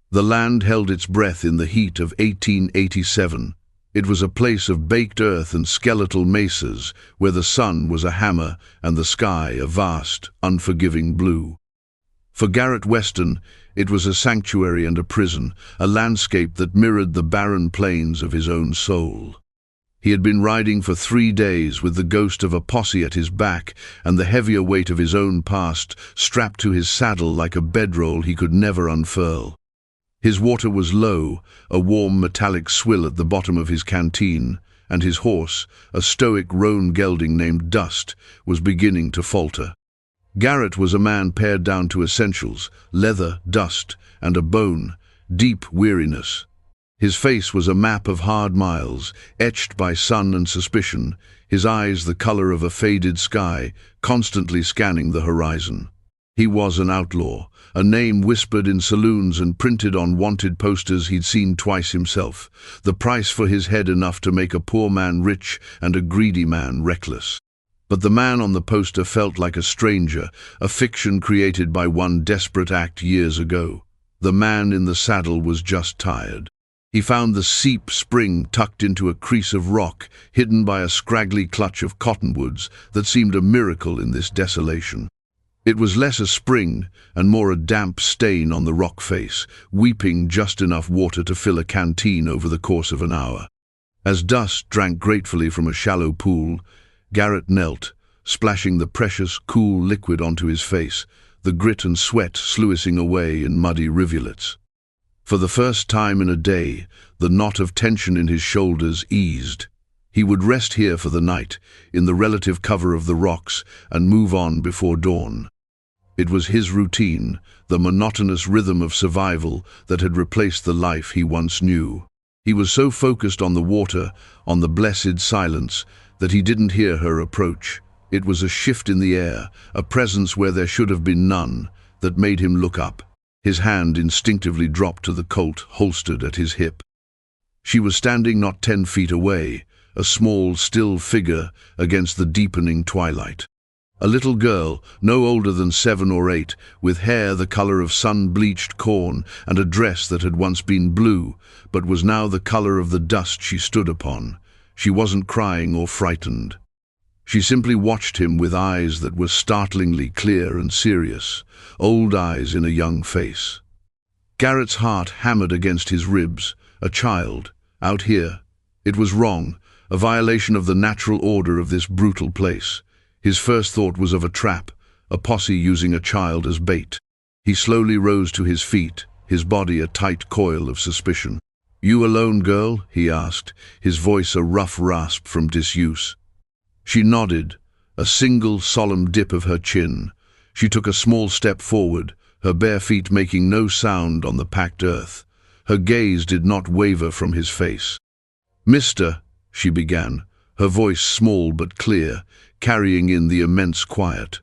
The land held its breath in the heat of 1887. It was a place of baked earth and skeletal mesas, where the sun was a hammer and the sky a vast, unforgiving blue. For Garrett Weston, it was a sanctuary and a prison, a landscape that mirrored the barren plains of his own soul. He had been riding for 3 days with the ghost of a posse at his back and the heavier weight of his own past strapped to his saddle like a bedroll he could never unfurl. His water was low, a warm metallic swill at the bottom of his canteen, and his horse, a stoic roan gelding named Dust, was beginning to falter. Garrett was a man pared down to essentials: leather, dust, and a bone, deep weariness. His face was a map of hard miles, etched by sun and suspicion, his eyes the color of a faded sky, constantly scanning the horizon. He was an outlaw, a name whispered in saloons and printed on wanted posters he'd seen twice himself, the price for his head enough to make a poor man rich and a greedy man reckless. But the man on the poster felt like a stranger, a fiction created by one desperate act years ago. The man in the saddle was just tired. He found the Seep Spring tucked into a crease of rock, hidden by a scraggly clutch of cottonwoods that seemed a miracle in this desolation. It was less a spring and more a damp stain on the rock face, weeping just enough water to fill a canteen over the course of an hour. As Dust drank gratefully from a shallow pool, Garrett knelt, splashing the precious, cool liquid onto his face, the grit and sweat sluicing away in muddy rivulets. For the first time in a day, the knot of tension in his shoulders eased. He would rest here for the night, in the relative cover of the rocks, and move on before dawn. It was his routine, the monotonous rhythm of survival that had replaced the life he once knew. He was so focused on the water, on the blessed silence, that he didn't hear her approach. It was a shift in the air, a presence where there should have been none, that made him look up. His hand instinctively dropped to the Colt holstered at his hip. She was standing not 10 feet away, a small, still figure against the deepening twilight. A little girl, no older than 7 or 8, with hair the color of sun-bleached corn and a dress that had once been blue, but was now the color of the dust she stood upon. She wasn't crying or frightened. She simply watched him with eyes that were startlingly clear and serious, old eyes in a young face. Garrett's heart hammered against his ribs. A child, out here. It was wrong, a violation of the natural order of this brutal place. His first thought was of a trap, a posse using a child as bait. He slowly rose to his feet, his body a tight coil of suspicion. "You alone, girl?" he asked, his voice a rough rasp from disuse. She nodded, a single solemn dip of her chin. She took a small step forward, her bare feet making no sound on the packed earth. Her gaze did not waver from his face. "Mister," she began, her voice small but clear, carrying in the immense quiet.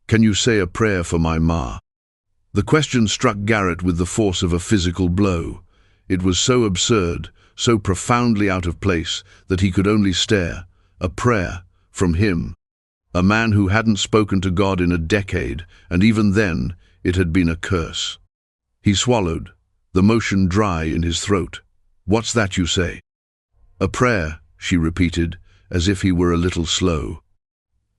"Can you say a prayer for my ma?" The question struck Garrett with the force of a physical blow. It was so absurd, so profoundly out of place, that he could only stare. A prayer, from him. A man who hadn't spoken to God in a decade, and even then, it had been a curse. He swallowed, the motion dry in his throat. "What's that you say?" "A prayer," she repeated, as if he were a little slow.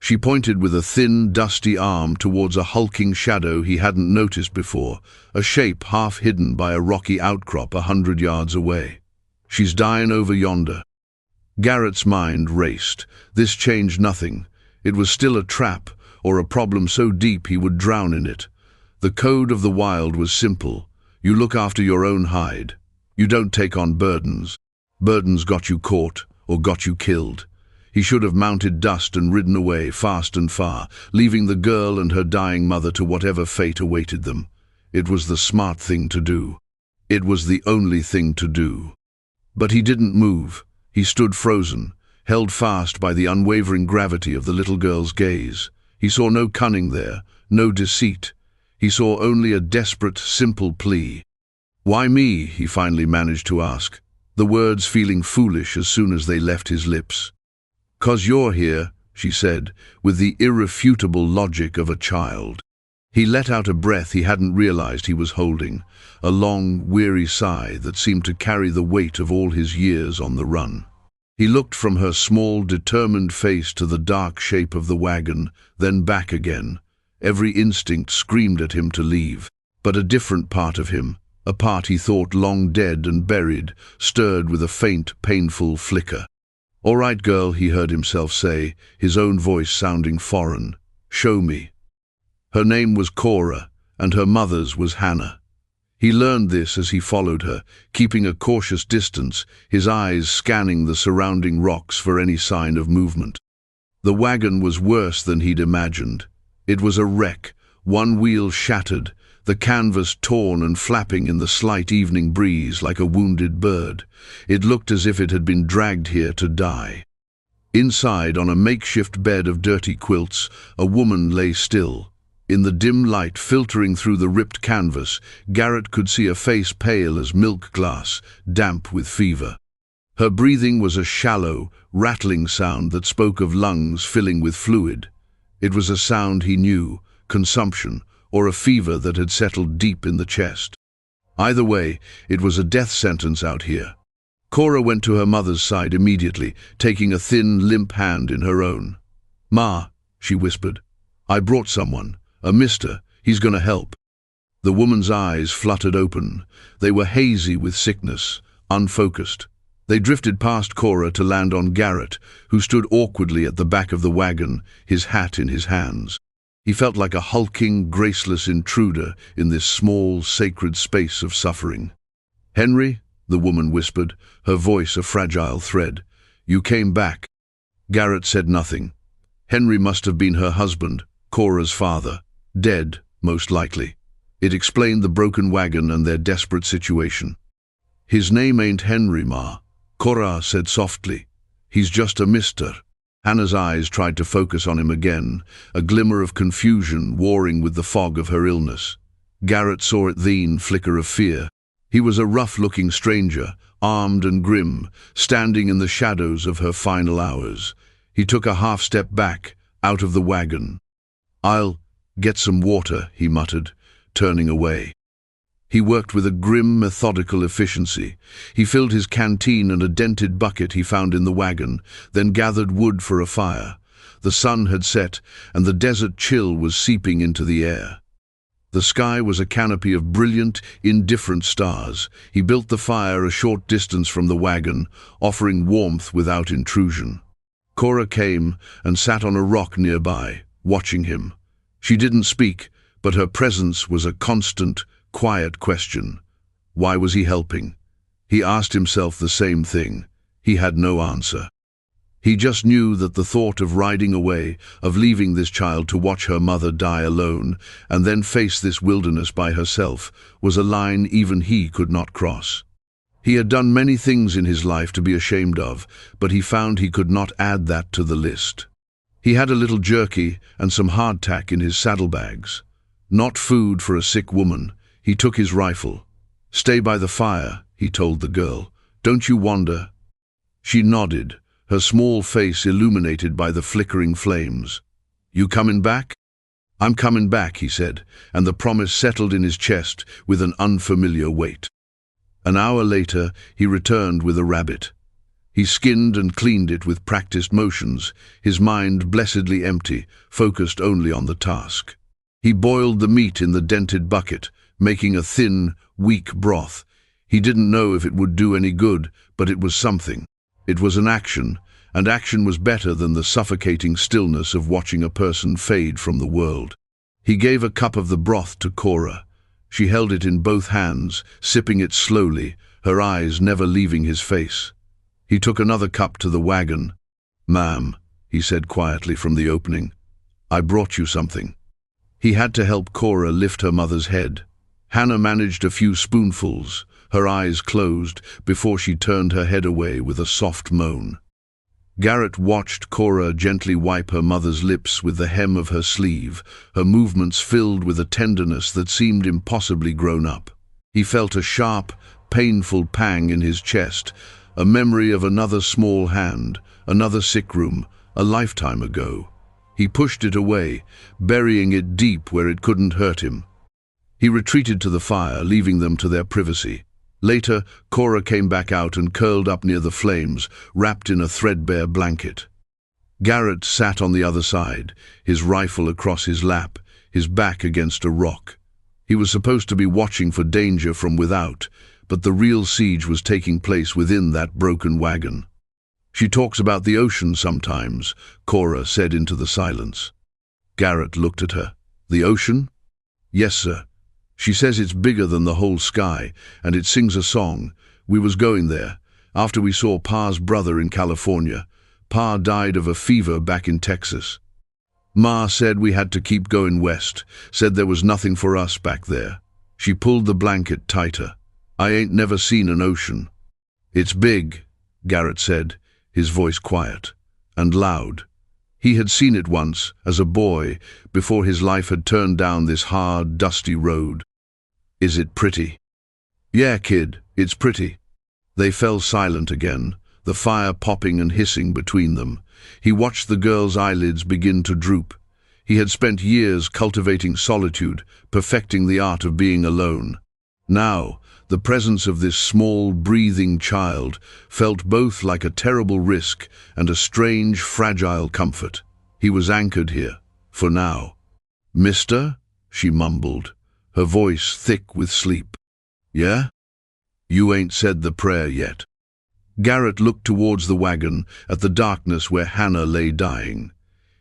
She pointed with a thin, dusty arm towards a hulking shadow he hadn't noticed before, a shape half hidden by a rocky outcrop 100 yards away. "She's Dyin over yonder." Garrett's mind raced. This changed nothing. It was still a trap, or a problem so deep he would drown in it. The code of the wild was simple. You look after your own hide. You don't take on burdens. Burdens got you caught, or got you killed. He should have mounted Dust and ridden away fast and far, leaving the girl and her dying mother to whatever fate awaited them. It was the smart thing to do. It was the only thing to do. But he didn't move. He stood frozen, held fast by the unwavering gravity of the little girl's gaze. He saw no cunning there, no deceit. He saw only a desperate, simple plea. "Why me?" he finally managed to ask, the words feeling foolish as soon as they left his lips. "'Cause you're here," she said, with the irrefutable logic of a child. He let out a breath he hadn't realized he was holding, a long, weary sigh that seemed to carry the weight of all his years on the run. He looked from her small, determined face to the dark shape of the wagon, then back again. Every instinct screamed at him to leave, but a different part of him, a part he thought long dead and buried, stirred with a faint, painful flicker. "All right, girl," he heard himself say, his own voice sounding foreign. "Show me." Her name was Cora, and her mother's was Hannah. He learned this as he followed her, keeping a cautious distance, his eyes scanning the surrounding rocks for any sign of movement. The wagon was worse than he'd imagined. It was a wreck, one wheel shattered, the canvas torn and flapping in the slight evening breeze like a wounded bird. It looked as if it had been dragged here to die. Inside, on a makeshift bed of dirty quilts, a woman lay still. In the dim light filtering through the ripped canvas, Garrett could see a face pale as milk glass, damp with fever. Her breathing was a shallow, rattling sound that spoke of lungs filling with fluid. It was a sound he knew, consumption, or a fever that had settled deep in the chest. Either way, it was a death sentence out here. Cora went to her mother's side immediately, taking a thin, limp hand in her own. "Ma," she whispered, "I brought someone. A mister. He's gonna help." The woman's eyes fluttered open. They were hazy with sickness, unfocused. They drifted past Cora to land on Garrett, who stood awkwardly at the back of the wagon, his hat in his hands. He felt like a hulking, graceless intruder in this small, sacred space of suffering. "Henry," the woman whispered, her voice a fragile thread. "You came back." Garrett said nothing. Henry must have been her husband, Cora's father. Dead, most likely. It explained the broken wagon and their desperate situation. "His name ain't Henry, Ma," Cora said softly. "He's just a mister." Hannah's eyes tried to focus on him again, a glimmer of confusion warring with the fog of her illness. Garrett saw it then flicker of fear. He was a rough-looking stranger, armed and grim, standing in the shadows of her final hours. He took a half-step back, out of the wagon. "I'll get some water," he muttered, turning away. He worked with a grim, methodical efficiency. He filled his canteen and a dented bucket he found in the wagon, then gathered wood for a fire. The sun had set, and the desert chill was seeping into the air. The sky was a canopy of brilliant, indifferent stars. He built the fire a short distance from the wagon, offering warmth without intrusion. Cora came and sat on a rock nearby, watching him. She didn't speak, but her presence was a constant, quiet question. Why was he helping? He asked himself the same thing. He had no answer. He just knew that the thought of riding away, of leaving this child to watch her mother die alone, and then face this wilderness by herself, was a line even he could not cross. He had done many things in his life to be ashamed of, but he found he could not add that to the list. He had a little jerky and some hardtack in his saddlebags. Not food for a sick woman. He took his rifle. "Stay by the fire," he told the girl. "Don't you wander." She nodded, her small face illuminated by the flickering flames. "You comin' back?" "I'm comin' back," he said, and the promise settled in his chest with an unfamiliar weight. An hour later, he returned with a rabbit. He skinned and cleaned it with practiced motions, his mind blessedly empty, focused only on the task. He boiled the meat in the dented bucket, making a thin, weak broth. He didn't know if it would do any good, but it was something. It was an action, and action was better than the suffocating stillness of watching a person fade from the world. He gave a cup of the broth to Cora. She held it in both hands, sipping it slowly, her eyes never leaving his face. He took another cup to the wagon. "Ma'am," he said quietly from the opening, "I brought you something." He had to help Cora lift her mother's head. Hannah managed a few spoonfuls, her eyes closed, before she turned her head away with a soft moan. Garrett watched Cora gently wipe her mother's lips with the hem of her sleeve, her movements filled with a tenderness that seemed impossibly grown up. He felt a sharp, painful pang in his chest, a memory of another small hand, another sick room, a lifetime ago. He pushed it away, burying it deep where it couldn't hurt him. He retreated to the fire, leaving them to their privacy. Later, Cora came back out and curled up near the flames, wrapped in a threadbare blanket. Garrett sat on the other side, his rifle across his lap, his back against a rock. He was supposed to be watching for danger from without, but the real siege was taking place within that broken wagon. "She talks about the ocean sometimes," Cora said into the silence. Garrett looked at her. "The ocean?" "Yes, sir. She says it's bigger than the whole sky, and it sings a song. We was going there, after we saw Pa's brother in California. Pa died of a fever back in Texas. Ma said we had to keep going west, said there was nothing for us back there." She pulled the blanket tighter. "I ain't never seen an ocean." "It's big," Garrett said, his voice quiet and loud. He had seen it once, as a boy, before his life had turned down this hard, dusty road. "Is it pretty?" "Yeah, kid, it's pretty." They fell silent again, the fire popping and hissing between them. He watched the girl's eyelids begin to droop. He had spent years cultivating solitude, perfecting the art of being alone. Now, the presence of this small, breathing child felt both like a terrible risk and a strange, fragile comfort. He was anchored here, for now. "Mister?" she mumbled, her voice thick with sleep. "Yeah? You ain't said the prayer yet." Garrett looked towards the wagon, at the darkness where Hannah lay dying.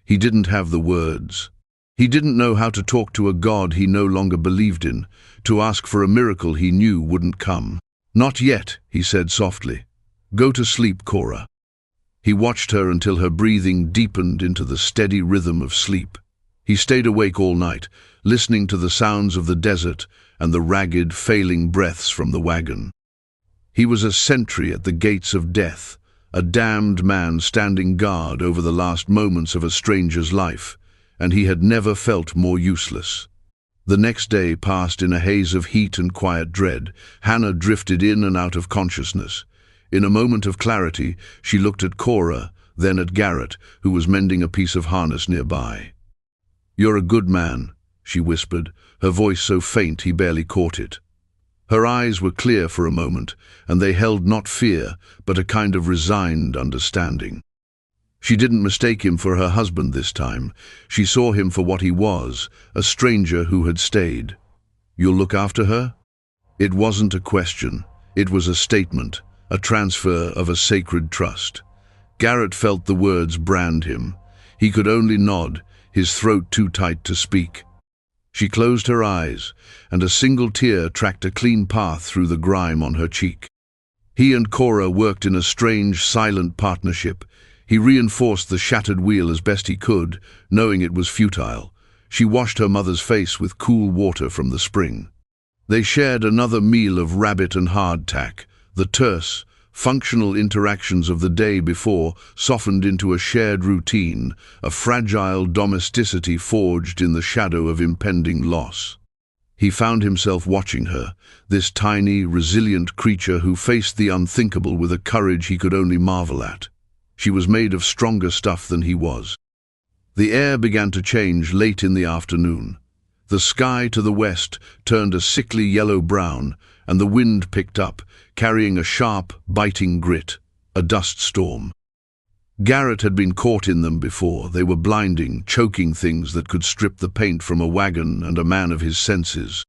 He didn't have the words. He didn't know how to talk to a God he no longer believed in, to ask for a miracle he knew wouldn't come. "Not yet," he said softly. "Go to sleep, Cora." He watched her until her breathing deepened into the steady rhythm of sleep. He stayed awake all night, listening to the sounds of the desert and the ragged, failing breaths from the wagon. He was a sentry at the gates of death, a damned man standing guard over the last moments of a stranger's life, and he had never felt more useless. The next day passed in a haze of heat and quiet dread. Hannah drifted in and out of consciousness. In a moment of clarity, she looked at Cora, then at Garrett, who was mending a piece of harness nearby. "You're a good man," she whispered, her voice so faint he barely caught it. Her eyes were clear for a moment, and they held not fear, but a kind of resigned understanding. She didn't mistake him for her husband this time. She saw him for what he was, a stranger who had stayed. "You'll look after her?" It wasn't a question. It was a statement, a transfer of a sacred trust. Garrett felt the words brand him. He could only nod, his throat too tight to speak. She closed her eyes, and a single tear tracked a clean path through the grime on her cheek. He and Cora worked in a strange, silent partnership. He reinforced the shattered wheel as best he could, knowing it was futile. She washed her mother's face with cool water from the spring. They shared another meal of rabbit and hardtack. The terse, functional interactions of the day before softened into a shared routine, a fragile domesticity forged in the shadow of impending loss. He found himself watching her, this tiny, resilient creature who faced the unthinkable with a courage he could only marvel at. She was made of stronger stuff than he was. The air began to change late in the afternoon. The sky to the west turned a sickly yellow-brown, and the wind picked up, carrying a sharp, biting grit, a dust storm. Garrett had been caught in them before. They were blinding, choking things that could strip the paint from a wagon and a man of his senses.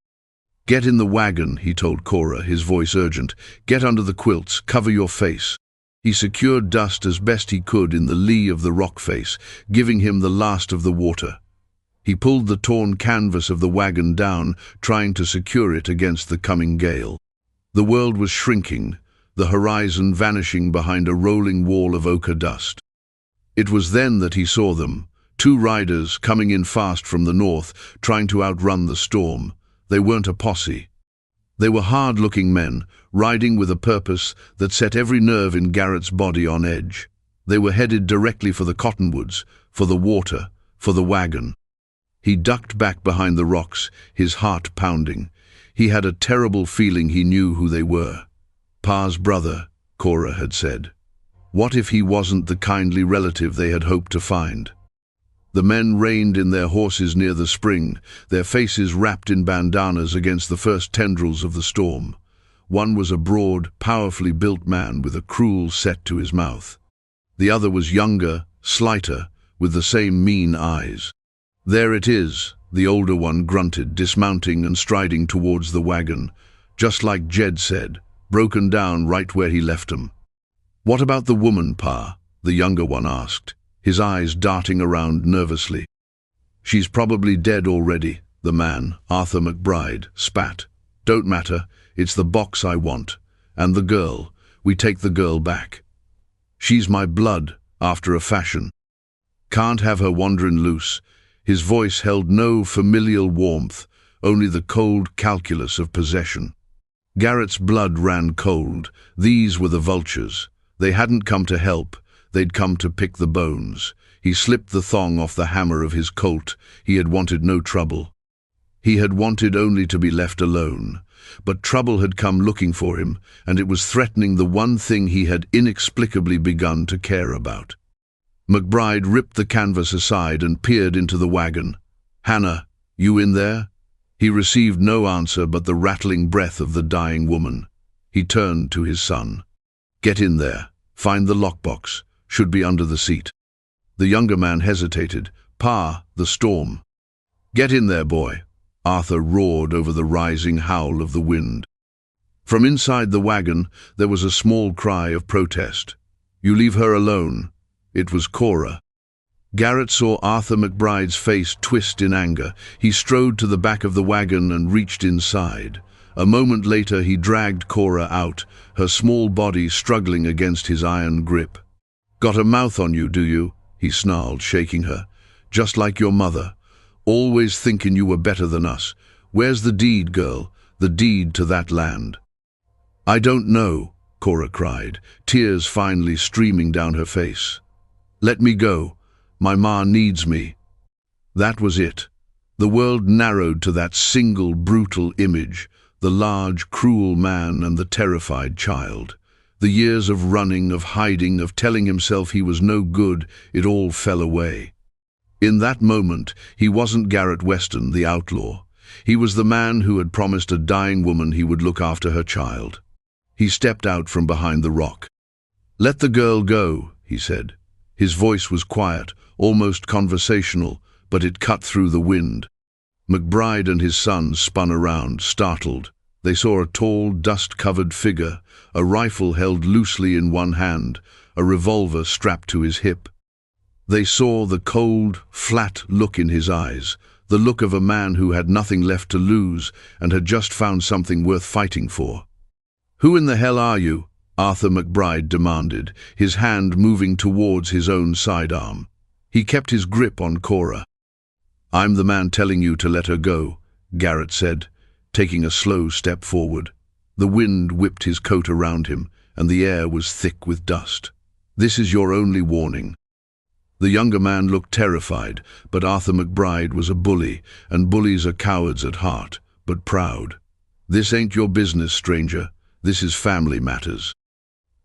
"Get in the wagon," he told Cora, his voice urgent. "Get under the quilts, cover your face." He secured Dust as best he could in the lee of the rock face, giving him the last of the water. He pulled the torn canvas of the wagon down, trying to secure it against the coming gale. The world was shrinking, the horizon vanishing behind a rolling wall of ochre dust. It was then that he saw them, two riders coming in fast from the north, trying to outrun the storm. They weren't a posse. They were hard-looking men, riding with a purpose that set every nerve in Garrett's body on edge. They were headed directly for the cottonwoods, for the water, for the wagon. He ducked back behind the rocks, his heart pounding. He had a terrible feeling he knew who they were. Pa's brother, Cora had said. What if he wasn't the kindly relative they had hoped to find? The men reined in their horses near the spring, their faces wrapped in bandanas against the first tendrils of the storm. One was a broad, powerfully built man with a cruel set to his mouth. The other was younger, slighter, with the same mean eyes. "There it is," the older one grunted, dismounting and striding towards the wagon. "Just like Jed said, broken down right where he left him." "What about the woman, Pa?" the younger one asked, his eyes darting around nervously. "She's probably dead already," the man, Arthur McBride, spat. "Don't matter, it's the box I want. And the girl, we take the girl back. She's my blood, after a fashion. Can't have her wandering loose." His voice held no familial warmth, only the cold calculus of possession. Garrett's blood ran cold. These were the vultures. They hadn't come to help, they'd come to pick the bones. He slipped the thong off the hammer of his Colt. He had wanted no trouble. He had wanted only to be left alone. But trouble had come looking for him, and it was threatening the one thing he had inexplicably begun to care about. McBride ripped the canvas aside and peered into the wagon. "Hannah, you in there?" He received no answer but the rattling breath of the dying woman. He turned to his son. "Get in there. Find the lockbox. Should be under the seat." The younger man hesitated. "Pa, the storm." "Get in there, boy," Arthur roared over the rising howl of the wind. From inside the wagon, there was a small cry of protest. "You leave her alone." It was Cora. Garrett saw Arthur McBride's face twist in anger. He strode to the back of the wagon and reached inside. A moment later, he dragged Cora out, her small body struggling against his iron grip. "Got a mouth on you, do you?" he snarled, shaking her. "Just like your mother. Always thinking you were better than us. Where's the deed, girl? The deed to that land?" "I don't know," Cora cried, tears finally streaming down her face. "Let me go. My ma needs me." That was it. The world narrowed to that single brutal image, the large, cruel man and the terrified child. The years of running, of hiding, of telling himself he was no good, it all fell away. In that moment, he wasn't Garrett Weston, the outlaw. He was the man who had promised a dying woman he would look after her child. He stepped out from behind the rock. "Let the girl go," he said. His voice was quiet, almost conversational, but it cut through the wind. McBride and his son spun around, startled. They saw a tall, dust-covered figure, a rifle held loosely in one hand, a revolver strapped to his hip. They saw the cold, flat look in his eyes, the look of a man who had nothing left to lose and had just found something worth fighting for. "Who in the hell are you?" Arthur McBride demanded, his hand moving towards his own sidearm. He kept his grip on Cora. "I'm the man telling you to let her go," Garrett said, taking a slow step forward. The wind whipped his coat around him, and the air was thick with dust. "This is your only warning." The younger man looked terrified, but Arthur McBride was a bully, and bullies are cowards at heart, but proud. "This ain't your business, stranger. This is family matters."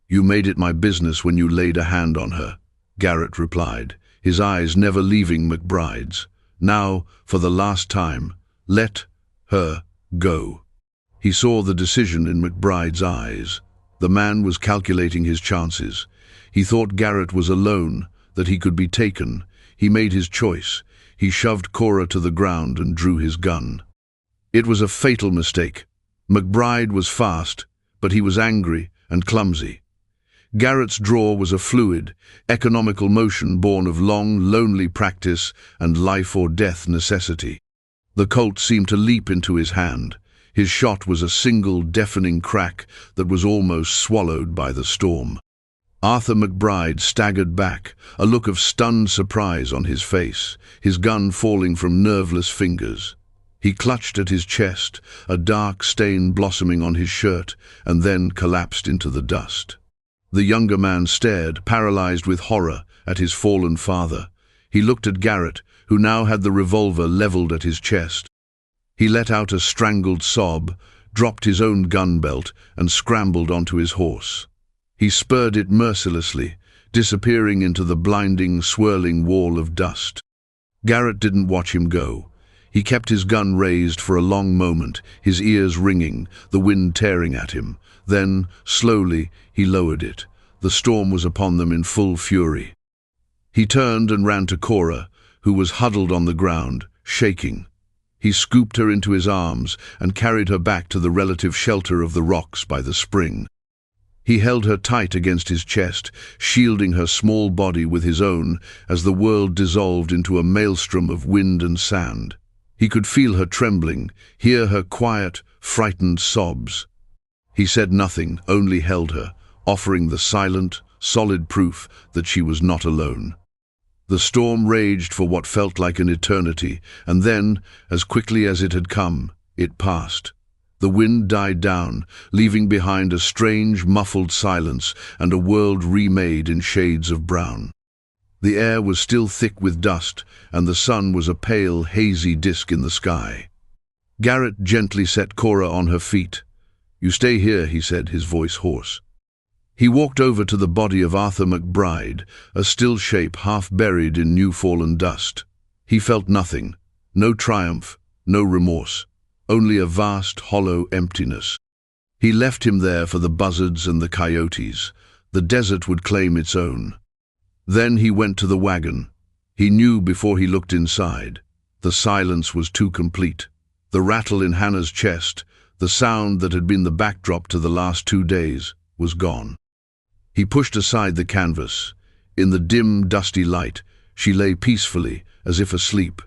"You made it my business when you laid a hand on her," Garrett replied, his eyes never leaving McBride's. "Now, for the last time, let her go." He saw the decision in McBride's eyes. The man was calculating his chances. He thought Garrett was alone, that he could be taken. He made his choice. He shoved Cora to the ground and drew his gun. It was a fatal mistake. McBride was fast, but he was angry and clumsy. Garrett's draw was a fluid, economical motion born of long, lonely practice and life-or-death necessity. The Colt seemed to leap into his hand. His shot was a single, deafening crack that was almost swallowed by the storm. Arthur McBride staggered back, a look of stunned surprise on his face, his gun falling from nerveless fingers. He clutched at his chest, a dark stain blossoming on his shirt, and then collapsed into the dust. The younger man stared, paralyzed with horror, at his fallen father. He looked at Garrett, who now had the revolver leveled at his chest. He let out a strangled sob, dropped his own gun belt, and scrambled onto his horse. He spurred it mercilessly, disappearing into the blinding, swirling wall of dust. Garrett didn't watch him go. He kept his gun raised for a long moment, his ears ringing, the wind tearing at him. Then, slowly, he lowered it. The storm was upon them in full fury. He turned and ran to Cora, who was huddled on the ground, shaking. He scooped her into his arms and carried her back to the relative shelter of the rocks by the spring. He held her tight against his chest, shielding her small body with his own as the world dissolved into a maelstrom of wind and sand. He could feel her trembling, hear her quiet, frightened sobs. He said nothing, only held her, offering the silent, solid proof that she was not alone. The storm raged for what felt like an eternity, and then, as quickly as it had come, it passed. The wind died down, leaving behind a strange, muffled silence and a world remade in shades of brown. The air was still thick with dust, and the sun was a pale, hazy disk in the sky. Garrett gently set Cora on her feet. "You stay here," he said, his voice hoarse. He walked over to the body of Arthur McBride, a still shape half buried in new-fallen dust. He felt nothing, no triumph, no remorse, only a vast, hollow emptiness. He left him there for the buzzards and the coyotes. The desert would claim its own. Then he went to the wagon. He knew before he looked inside. The silence was too complete. The rattle in Hannah's chest, the sound that had been the backdrop to the last 2 days, was gone. He pushed aside the canvas. In the dim, dusty light, she lay peacefully, as if asleep.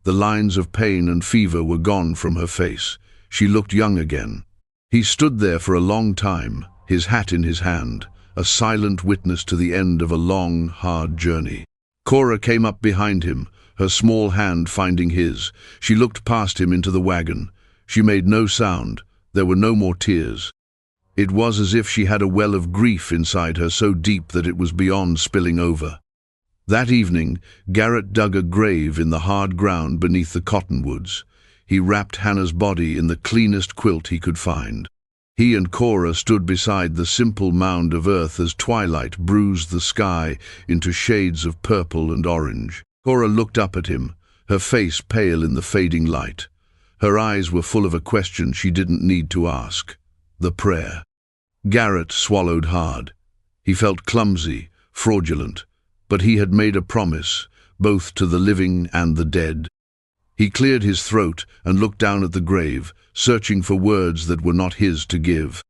The lines of pain and fever were gone from her face. She looked young again. He stood there for a long time, his hat in his hand, a silent witness to the end of a long, hard journey. Cora came up behind him, her small hand finding his. She looked past him into the wagon. She made no sound. There were no more tears. It was as if she had a well of grief inside her so deep that it was beyond spilling over. That evening, Garrett dug a grave in the hard ground beneath the cottonwoods. He wrapped Hannah's body in the cleanest quilt he could find. He and Cora stood beside the simple mound of earth as twilight bruised the sky into shades of purple and orange. Cora looked up at him, her face pale in the fading light. Her eyes were full of a question she didn't need to ask. The prayer. Garrett swallowed hard. He felt clumsy, fraudulent, but he had made a promise, both to the living and the dead. He cleared his throat and looked down at the grave, searching for words that were not his to give.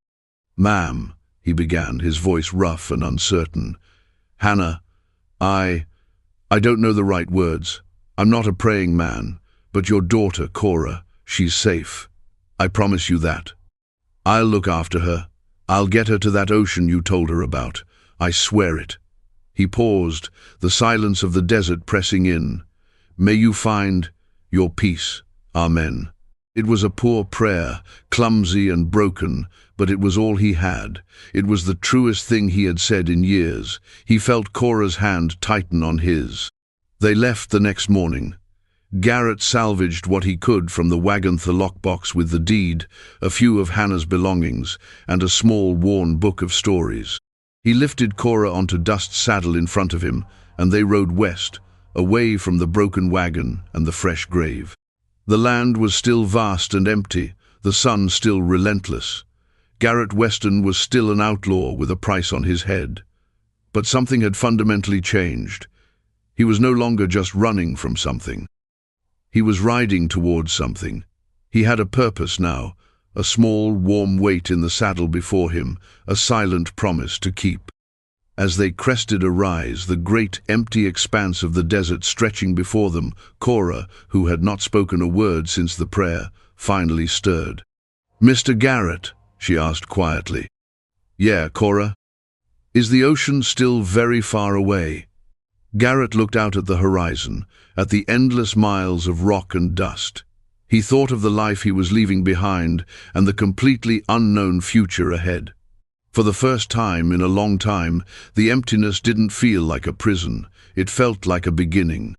"Ma'am," he began, his voice rough and uncertain. "Hannah, I don't know the right words. I'm not a praying man, but your daughter, Cora, she's safe. I promise you that. I'll look after her. I'll get her to that ocean you told her about. I swear it." He paused, the silence of the desert pressing in. "May you find your peace. Amen." It was a poor prayer, clumsy and broken, but it was all he had. It was the truest thing he had said in years. He felt Cora's hand tighten on his. They left the next morning. Garrett salvaged what he could from the wagon lockbox with the deed, a few of Hannah's belongings, and a small, worn book of stories. He lifted Cora onto Dust's saddle in front of him, and they rode west, away from the broken wagon and the fresh grave. The land was still vast and empty, the sun still relentless. Garrett Weston was still an outlaw with a price on his head. But something had fundamentally changed. He was no longer just running from something. He was riding towards something. He had a purpose now, a small, warm weight in the saddle before him, a silent promise to keep. As they crested a rise, the great, empty expanse of the desert stretching before them, Cora, who had not spoken a word since the prayer, finally stirred. "Mr. Garrett?" she asked quietly. "Yeah, Cora? Is the ocean still very far away?" Garrett looked out at the horizon, at the endless miles of rock and dust. He thought of the life he was leaving behind and the completely unknown future ahead. For the first time in a long time, the emptiness didn't feel like a prison. It felt like a beginning.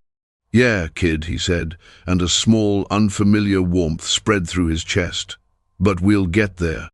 "Yeah, kid," he said, and a small, unfamiliar warmth spread through his chest. "But we'll get there."